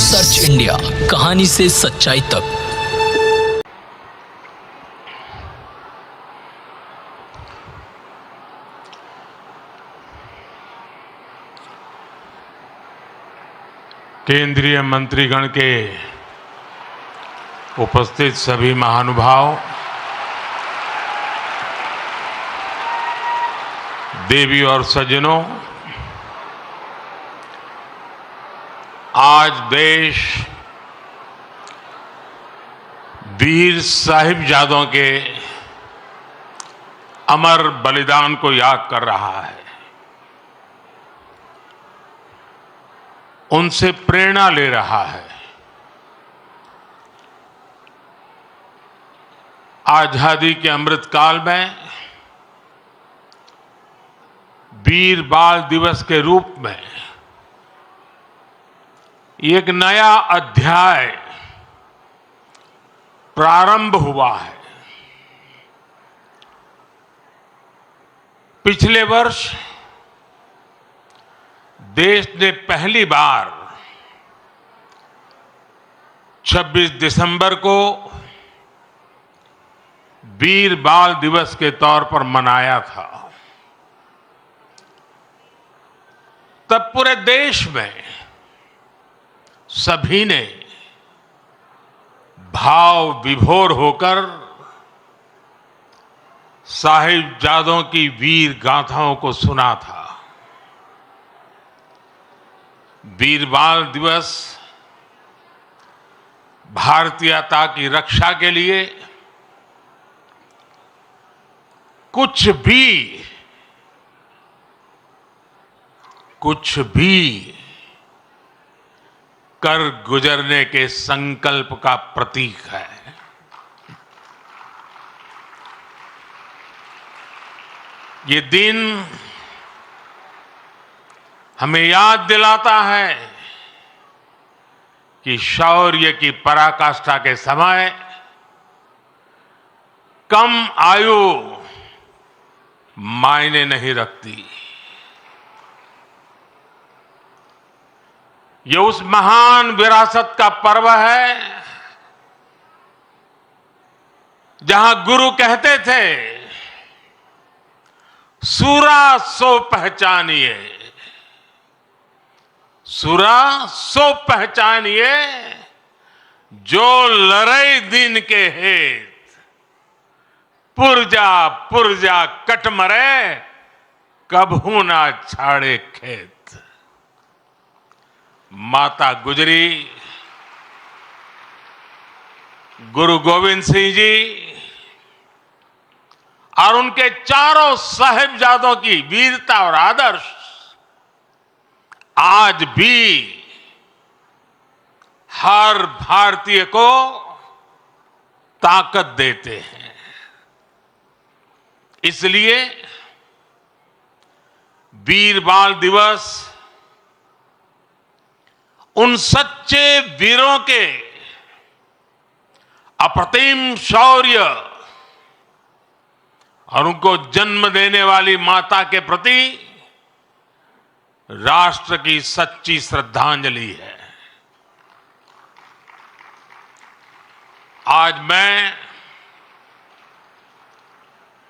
Search India, कहानी से सच्चाई तक। केंद्रीय मंत्रीगण के उपस्थित सभी महानुभाव, देवी और सज्जनों, आज देश वीर साहिबजादों के अमर बलिदान को याद कर रहा है। उनसे प्रेरणा ले रहा है। आजादी के अमृत काल में वीर बाल दिवस के रूप में एक नया अध्याय प्रारंभ हुआ है। पिछले वर्ष देश ने पहली बार 26 दिसंबर को वीर बाल दिवस के तौर पर मनाया था। तब पूरे देश में सभी ने भाव विभोर होकर साहिबजादों की वीर गाथाओं को सुना था। वीर बाल दिवस भारतीयता की रक्षा के लिए कुछ भी कर गुजरने के संकल्प का प्रतीक है। ये दिन हमें याद दिलाता है कि शौर्य की पराकाष्ठा के समय कम आयु मायने नहीं रखती। ये उस महान विरासत का पर्व है जहां गुरु कहते थे, सूरा सो पहचानिए, सूरा सो पहचानिए, जो लड़ई दिन के हेत, पुरजा पुरजा कट मरे, कभू ना छाड़े खेत। माता गुजरी, गुरु गोविंद सिंह जी और उनके चारों साहिबजादों की वीरता और आदर्श आज भी हर भारतीय को ताकत देते हैं। इसलिए वीर बाल दिवस उन सच्चे वीरों के अप्रतिम शौर्य और उनको जन्म देने वाली माता के प्रति राष्ट्र की सच्ची श्रद्धांजलि है। आज मैं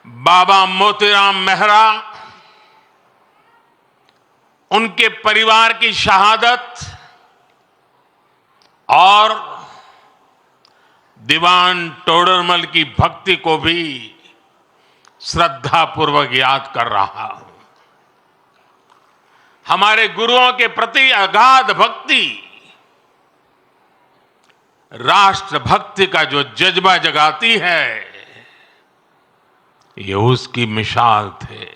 बाबा मोतीराम मेहरा, उनके परिवार की शहादत और दीवान टोडरमल की भक्ति को भी श्रद्धापूर्वक याद कर रहा हूं। हमारे गुरुओं के प्रति अगाध भक्ति राष्ट्रभक्ति का जो जज्बा जगाती है, ये उसकी मिसाल थे।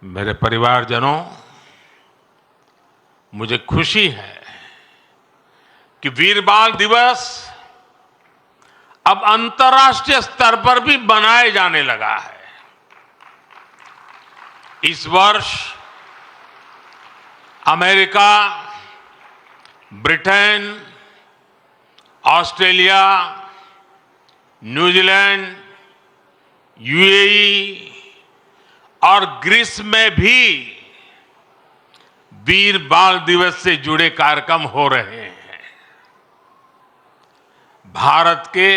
मेरे परिवारजनों, मुझे खुशी है कि वीर बाल दिवस अब अंतर्राष्ट्रीय स्तर पर भी मनाया जाने लगा है। इस वर्ष America, Britain, Australia, New Zealand, UAE और ग्रीस में भी वीर बाल दिवस से जुड़े कार्यक्रम हो रहे हैं। भारत के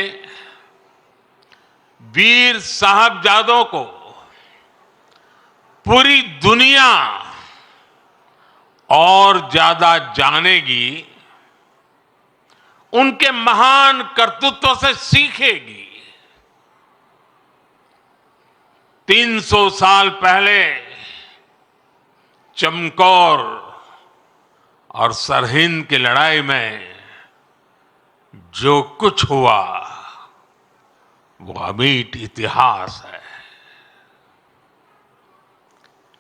वीर साहबजादों को पूरी दुनिया और ज्यादा जानेगी, उनके महान कर्तृत्व से सीखेगी। 300 साल पहले चमकौर और सरहिंद की लड़ाई में जो कुछ हुआ वो अमिट इतिहास है।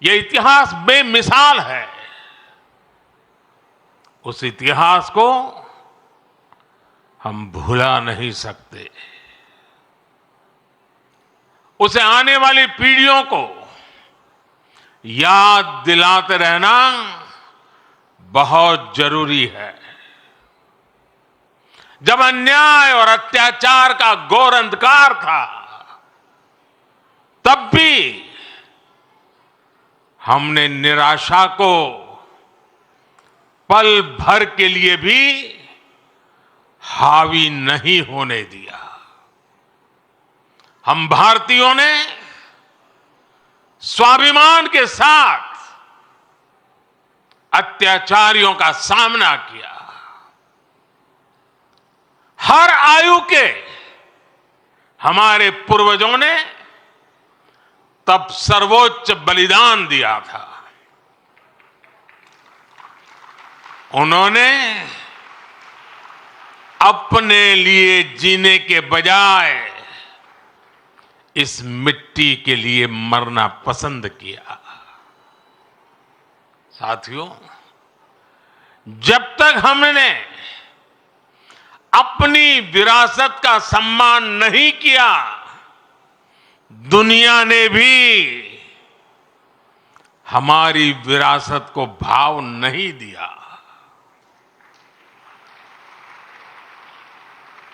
ये इतिहास बेमिसाल है। उस इतिहास को हम भुला नहीं सकते। उसे आने वाली पीढ़ियों को याद दिलाते रहना बहुत जरूरी है। जब अन्याय और अत्याचार का घोर अंधकार था, तब भी हमने निराशा को पल भर के लिए भी हावी नहीं होने दिया। हम भारतीयों ने स्वाभिमान के साथ अत्याचारियों का सामना किया। हर आयु के हमारे पूर्वजों ने तब सर्वोच्च बलिदान दिया था। उन्होंने अपने लिए जीने के बजाय इस मिट्टी के लिए मरना पसंद किया। साथियों, जब तक हमने अपनी विरासत का सम्मान नहीं किया, दुनिया ने भी हमारी विरासत को भाव नहीं दिया।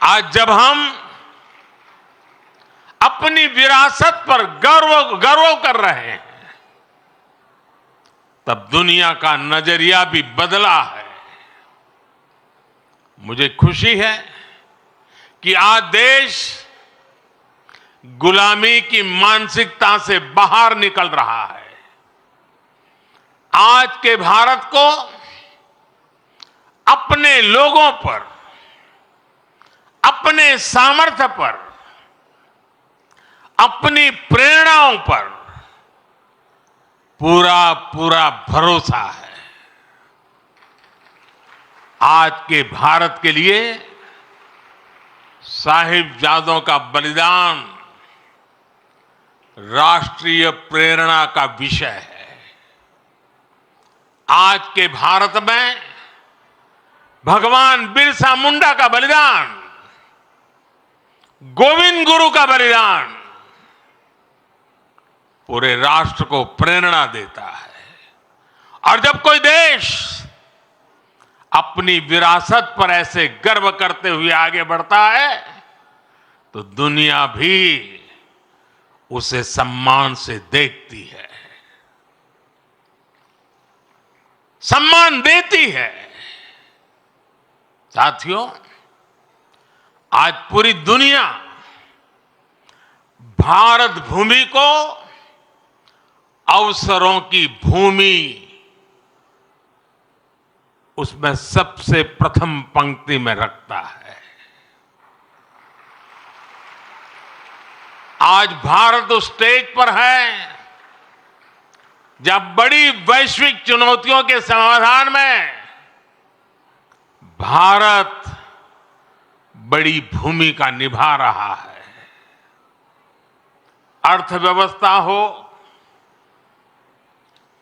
आज जब हम अपनी विरासत पर गर्व कर रहे हैं, तब दुनिया का नजरिया भी बदला है। मुझे खुशी है कि आज देश गुलामी की मानसिकता से बाहर निकल रहा है। आज के भारत को अपने लोगों पर, अपने सामर्थ्य पर, अपनी प्रेरणाओं पर पूरा भरोसा है। आज के भारत के लिए साहिबजादों का बलिदान राष्ट्रीय प्रेरणा का विषय है। आज के भारत में भगवान बिरसा मुंडा का बलिदान, गोविंद गुरु का बलिदान पूरे राष्ट्र को प्रेरणा देता है। और जब कोई देश अपनी विरासत पर ऐसे गर्व करते हुए आगे बढ़ता है, तो दुनिया भी उसे सम्मान से देखती है, सम्मान देती है। साथियों, आज पूरी दुनिया भारत भूमि को अवसरों की भूमि, उसमें सबसे प्रथम पंक्ति में रखता है। आज भारत उस स्टेज पर है जब बड़ी वैश्विक चुनौतियों के समाधान में भारत बड़ी भूमिका निभा रहा है। अर्थव्यवस्था हो,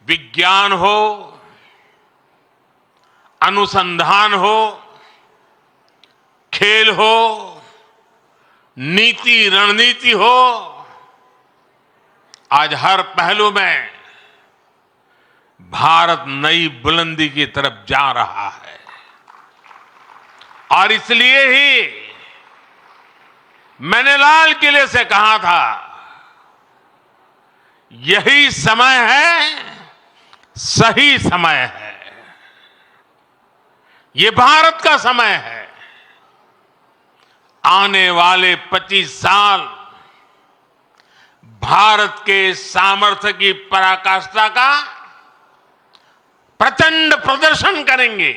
विज्ञान हो, अनुसंधान हो, खेल हो, नीति रणनीति हो, आज हर पहलू में भारत नई बुलंदी की तरफ जा रहा है। और इसलिए ही मैंने लाल किले से कहा था, यही समय है, सही समय है। ये भारत का समय है। आने वाले 25 साल भारत के सामर्थ्य की पराकाष्ठा का प्रचंड प्रदर्शन करेंगे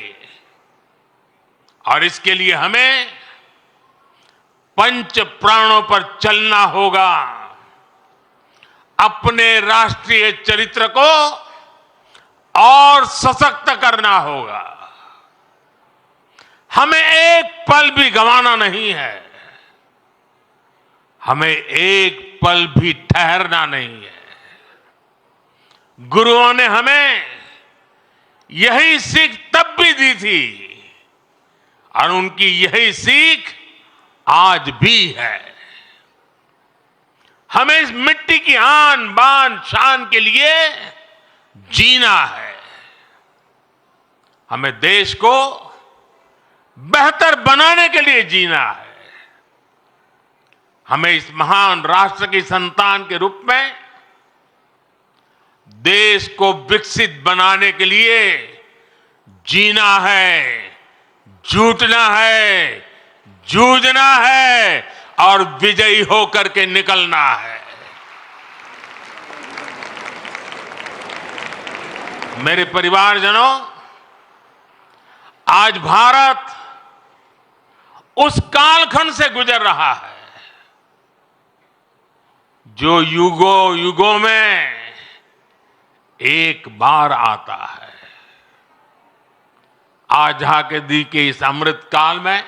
और इसके लिए हमें पंच प्राणों पर चलना होगा। अपने राष्ट्रीय चरित्र को और सशक्त करना होगा। हमें एक पल भी गंवाना नहीं है। हमें एक पल भी ठहरना नहीं है। गुरुओं ने हमें यही सीख तब भी दी थी और उनकी यही सीख आज भी है। हमें इस मिट्टी की आन बान शान के लिए जीना है। हमें देश को बेहतर बनाने के लिए जीना है। हमें इस महान राष्ट्र की संतान के रूप में देश को विकसित बनाने के लिए जीना है, जुटना है, जूझना है और विजयी होकर के निकलना है। मेरे परिवारजनों, आज भारत उस कालखंड से गुजर रहा है जो युगों युगों में एक बार आता है। आजादी के इस अमृत काल में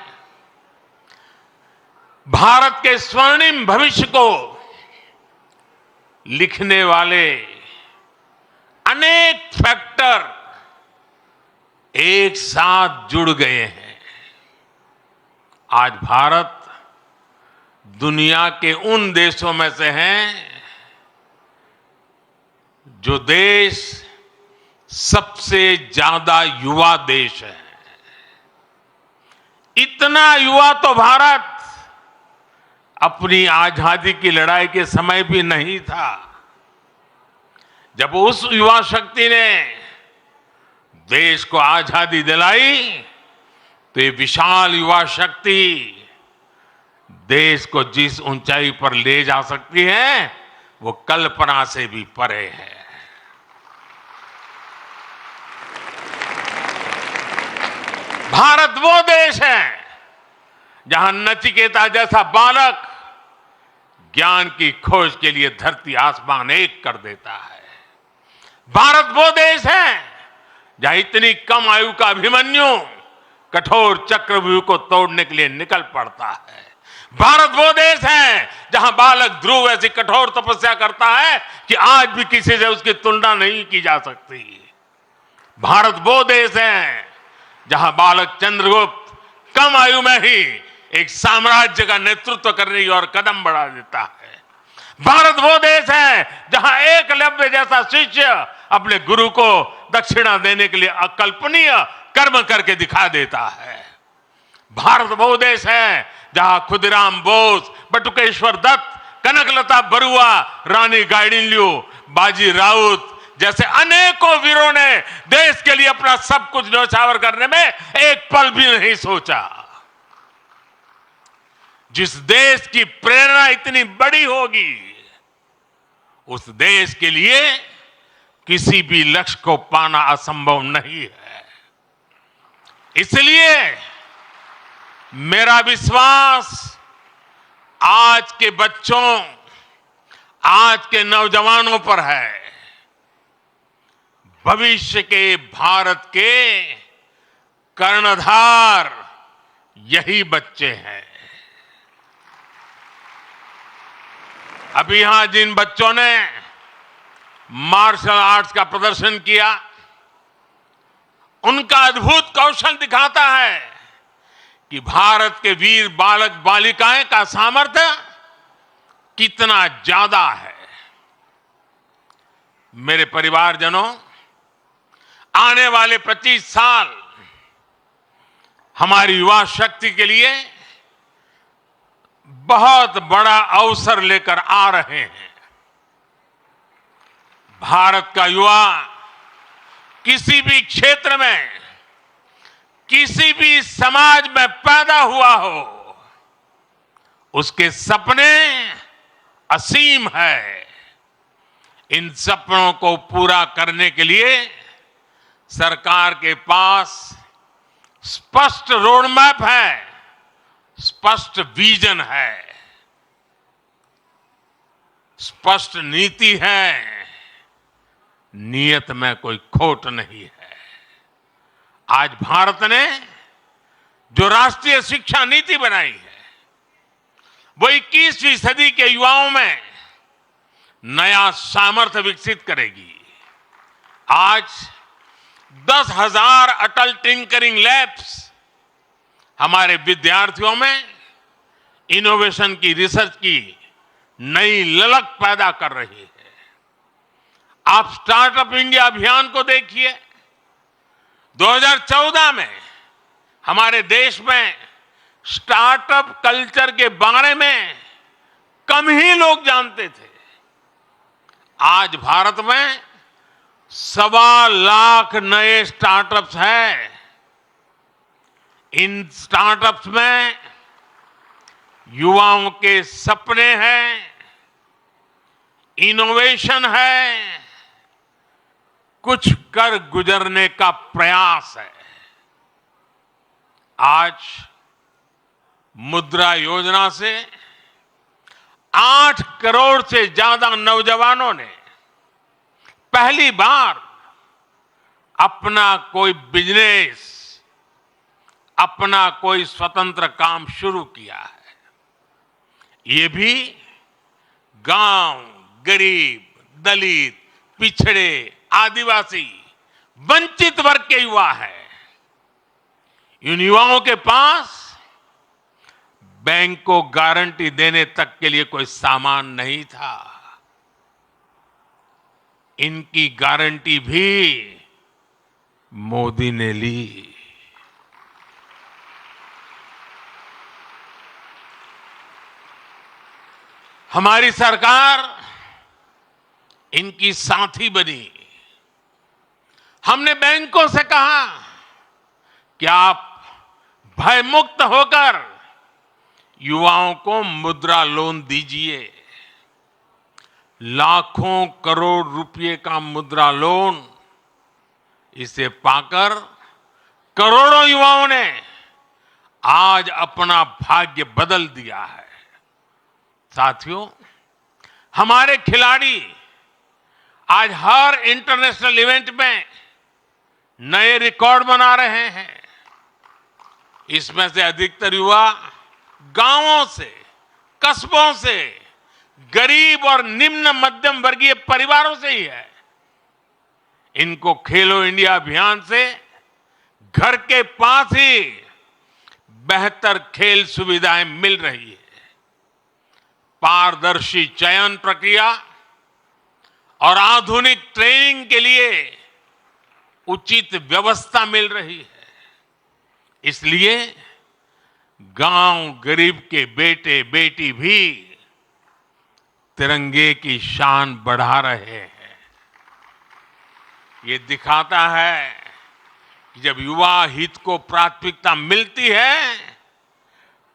भारत के स्वर्णिम भविष्य को लिखने वाले अनेक फैक्टर एक साथ जुड़ गए हैं। आज भारत दुनिया के उन देशों में से हैं जो देश सबसे ज्यादा युवा देश है। इतना युवा तो भारत अपनी आजादी की लड़ाई के समय भी नहीं था। जब उस युवा शक्ति ने देश को आजादी दिलाई तो ये विशाल युवा शक्ति देश को जिस ऊंचाई पर ले जा सकती है वो कल्पना से भी परे है। भारत वो देश है जहां नचिकेता जैसा बालक ज्ञान की खोज के लिए धरती आसमान एक कर देता है। भारत वो देश है जहां इतनी कम आयु का अभिमन्यु कठोर चक्रव्यूह को तोड़ने के लिए निकल पड़ता है। भारत वो देश है जहां बालक ध्रुव ऐसी कठोर तपस्या करता है कि आज भी किसी से उसकी तुलना नहीं की जा सकती। भारत वो देश है जहां बालक चंद्रगुप्त कम आयु में ही एक साम्राज्य का नेतृत्व करने की ओर कदम बढ़ा देता है। भारत वो देश है जहां एकलव्य जैसा शिष्य अपने गुरु को दक्षिणा देने के लिए अकल्पनीय कर्म करके दिखा देता है। भारत वो देश है जहां खुदीराम बोस, बटुकेश्वर दत्त, कनकलता बरुआ, रानी गाइडिनल्यू, बाजी राउत जैसे अनेकों वीरों ने देश के लिए अपना सब कुछ न्यौछावर करने में एक पल भी नहीं सोचा। जिस देश की प्रेरणा इतनी बड़ी होगी उस देश के लिए किसी भी लक्ष्य को पाना असंभव नहीं है। इसलिए मेरा विश्वास आज के बच्चों, आज के नौजवानों पर है। भविष्य के भारत के कर्णधार यही बच्चे हैं। अभी यहां जिन बच्चों ने मार्शल आर्ट्स का प्रदर्शन किया उनका अद्भुत कौशल दिखाता है कि भारत के वीर बालक बालिकाएं का सामर्थ्य कितना ज्यादा है। मेरे परिवारजनों, आने वाले 25 साल हमारी युवा शक्ति के लिए बहुत बड़ा अवसर लेकर आ रहे हैं। भारत का युवा किसी भी क्षेत्र में किसी भी समाज में पैदा हुआ हो, उसके सपने असीम है। इन सपनों को पूरा करने के लिए सरकार के पास स्पष्ट रोड मैप है, स्पष्ट विजन है, स्पष्ट नीति है, नियत में कोई खोट नहीं है। आज भारत ने जो राष्ट्रीय शिक्षा नीति बनाई है, वो 21वीं सदी के युवाओं में नया सामर्थ्य विकसित करेगी। आज 10,000 अटल टिंकरिंग लैब्स हमारे विद्यार्थियों में इनोवेशन की, रिसर्च की नई ललक पैदा कर रही है। आप स्टार्टअप इंडिया अभियान को देखिए। 2014 में हमारे देश में स्टार्टअप कल्चर के बारे में कम ही लोग जानते थे। आज भारत में 1.25 लाख नए स्टार्टअप्स हैं। इन स्टार्टअप्स में युवाओं के सपने हैं, इनोवेशन है, कुछ कर गुजरने का प्रयास है। आज मुद्रा योजना से 8 करोड़ से ज्यादा नौजवानों ने पहली बार अपना कोई बिजनेस, अपना कोई स्वतंत्र काम शुरू किया है। ये भी गांव, गरीब, दलित, पिछड़े, आदिवासी, वंचित वर्ग के युवा हैं। इन युवाओं के पास बैंक को गारंटी देने तक के लिए कोई सामान नहीं था। इनकी गारंटी भी मोदी ने ली। हमारी सरकार इनकी साथी बनी। हमने बैंकों से कहा कि आप भयमुक्त होकर युवाओं को मुद्रा लोन दीजिए। लाखों करोड़ रुपए का मुद्रा लोन, इसे पाकर करोड़ों युवाओं ने आज अपना भाग्य बदल दिया है। साथियों, हमारे खिलाड़ी आज हर इंटरनेशनल इवेंट में नए रिकॉर्ड बना रहे हैं। इसमें से अधिकतर युवा गांवों से, कस्बों से, गरीब और निम्न मध्यम वर्गीय परिवारों से ही है। इनको खेलो इंडिया अभियान से घर के पास ही बेहतर खेल सुविधाएं मिल रही है। पारदर्शी चयन प्रक्रिया और आधुनिक ट्रेनिंग के लिए उचित व्यवस्था मिल रही है। इसलिए गांव गरीब के बेटे बेटी भी तिरंगे की शान बढ़ा रहे हैं। ये दिखाता है कि जब युवा हित को प्राथमिकता मिलती है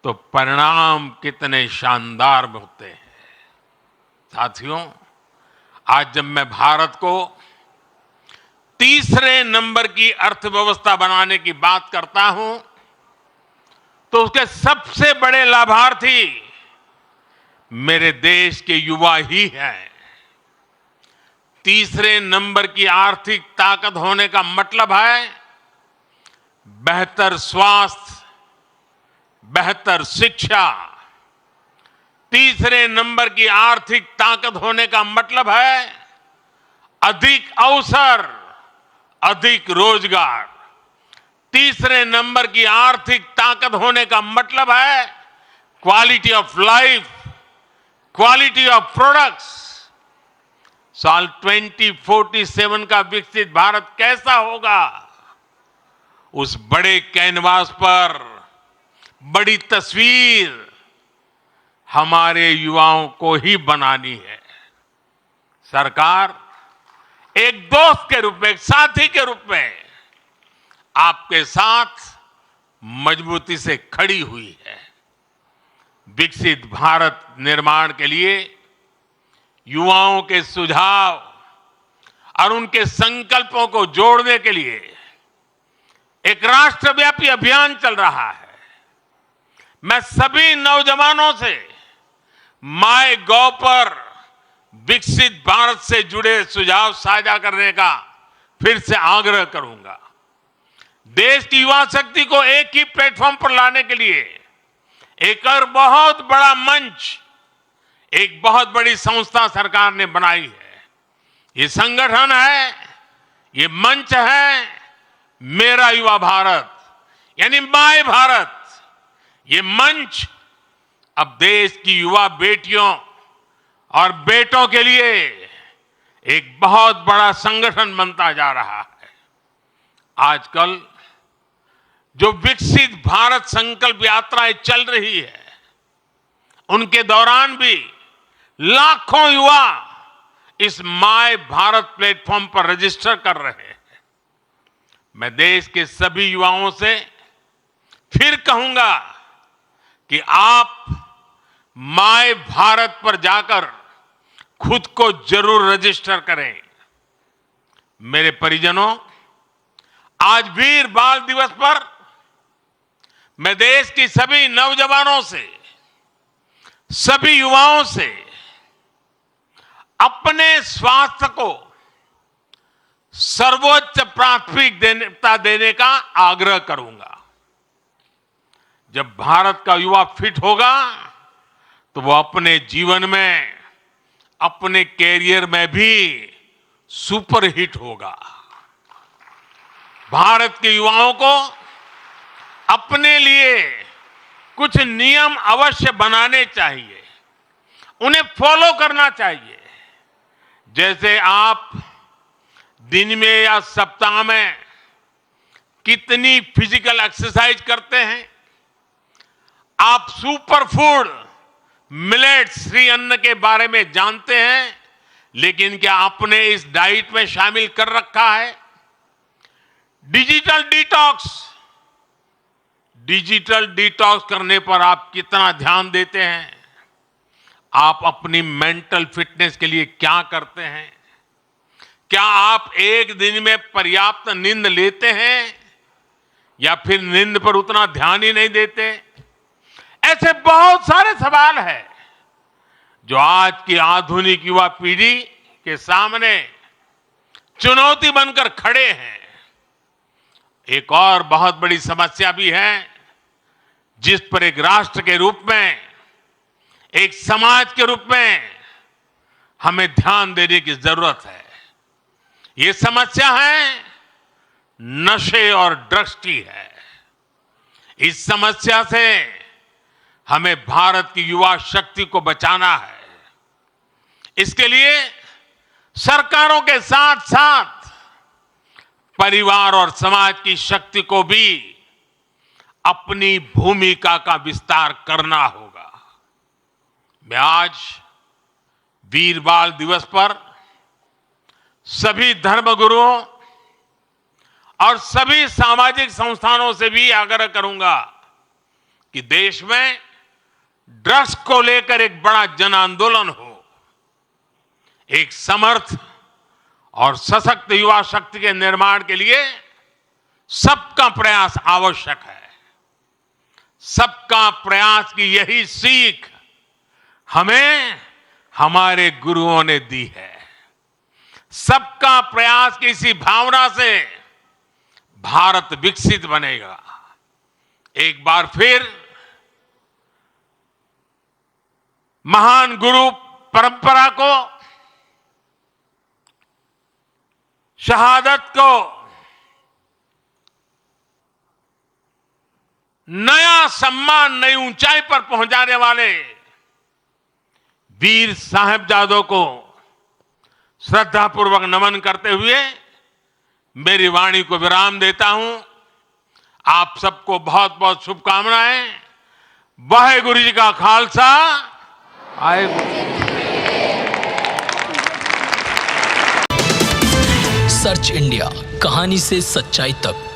तो परिणाम कितने शानदार होते हैं। साथियों, आज जब मैं भारत को तीसरे नंबर की अर्थव्यवस्था बनाने की बात करता हूं तो उसके सबसे बड़े लाभार्थी मेरे देश के युवा ही हैं। तीसरे नंबर की आर्थिक ताकत होने का मतलब है बेहतर स्वास्थ्य, बेहतर शिक्षा। तीसरे नंबर की आर्थिक ताकत होने का मतलब है अधिक अवसर, अधिक रोजगार। तीसरे नंबर की आर्थिक ताकत होने का मतलब है quality of life, quality of products. साल 2047 का विकसित भारत कैसा होगा, उस बड़े कैनवास पर बड़ी तस्वीर हमारे युवाओं को ही बनानी है। सरकार एक दोस्त के रूप में, एक साथी के रूप में आपके साथ मजबूती से खड़ी हुई है। विकसित भारत निर्माण के लिए युवाओं के सुझाव और उनके संकल्पों को जोड़ने के लिए एक राष्ट्रव्यापी अभियान चल रहा है। मैं सभी नौजवानों से MyGov पर विकसित भारत से जुड़े सुझाव साझा करने का फिर से आग्रह करूंगा। देश की युवा शक्ति को एक ही प्लेटफॉर्म पर लाने के लिए एक और बहुत बड़ा मंच, एक बहुत बड़ी संस्था सरकार ने बनाई है। ये संगठन है, ये मंच है मेरा युवा भारत, यानी माय भारत। ये मंच अब देश की युवा बेटियों और बेटों के लिए एक बहुत बड़ा संगठन बनता जा रहा है। आजकल जो विकसित भारत संकल्प यात्राएं चल रही है, उनके दौरान भी लाखों युवा इस माय भारत प्लेटफॉर्म पर रजिस्टर कर रहे हैं। मैं देश के सभी युवाओं से फिर कहूंगा कि आप माय भारत पर जाकर खुद को जरूर रजिस्टर करें। मेरे परिजनों, आज वीर बाल दिवस पर मैं देश की सभी नौजवानों से, सभी युवाओं से अपने स्वास्थ्य को सर्वोच्च प्राथमिकता देने का आग्रह करूंगा। जब भारत का युवा फिट होगा तो वो अपने जीवन में, अपने कैरियर में भी सुपर हिट होगा। भारत के युवाओं को अपने लिए कुछ नियम अवश्य बनाने चाहिए, उन्हें फॉलो करना चाहिए। जैसे आप दिन में या सप्ताह में कितनी फिजिकल एक्सरसाइज करते हैं, आप सुपर फूड मिलेट्स, श्री अन्न के बारे में जानते हैं, लेकिन क्या आपने इस डाइट में शामिल कर रखा है? डिजिटल डिटॉक्स करने पर आप कितना ध्यान देते हैं? आप अपनी मेंटल फिटनेस के लिए क्या करते हैं? क्या आप एक दिन में पर्याप्त नींद लेते हैं या फिर नींद पर उतना ध्यान ही नहीं देते? ऐसे बहुत सारे सवाल हैं जो आज की आधुनिक युवा पीढ़ी के सामने चुनौती बनकर खड़े हैं। एक और बहुत बड़ी समस्या भी है जिस पर एक राष्ट्र के रूप में, एक समाज के रूप में हमें ध्यान देने की जरूरत है। ये समस्या है नशे और ड्रग्स की है। इस समस्या से हमें भारत की युवा शक्ति को बचाना है। इसके लिए सरकारों के साथ साथ परिवार और समाज की शक्ति को भी अपनी भूमिका का विस्तार करना होगा। मैं आज वीर बाल दिवस पर सभी धर्मगुरुओं और सभी सामाजिक संस्थानों से भी आग्रह करूंगा कि देश में ड्रग्स को लेकर एक बड़ा जन आंदोलन हो। एक समर्थ और सशक्त युवा शक्ति के निर्माण के लिए सबका प्रयास आवश्यक है। सबका प्रयास की यही सीख हमें हमारे गुरुओं ने दी है। सबका प्रयास की इसी भावना से भारत विकसित बनेगा। एक बार फिर महान गुरु परंपरा को, शहादत को नया सम्मान, नई ऊंचाई पर पहुंचाने वाले वीर साहिबजादों को श्रद्धापूर्वक नमन करते हुए मेरी वाणी को विराम देता हूं। आप सबको बहुत बहुत शुभकामनाएं। वाहेगुरु जी का खालसा, सर्च इंडिया, कहानी से सच्चाई तक।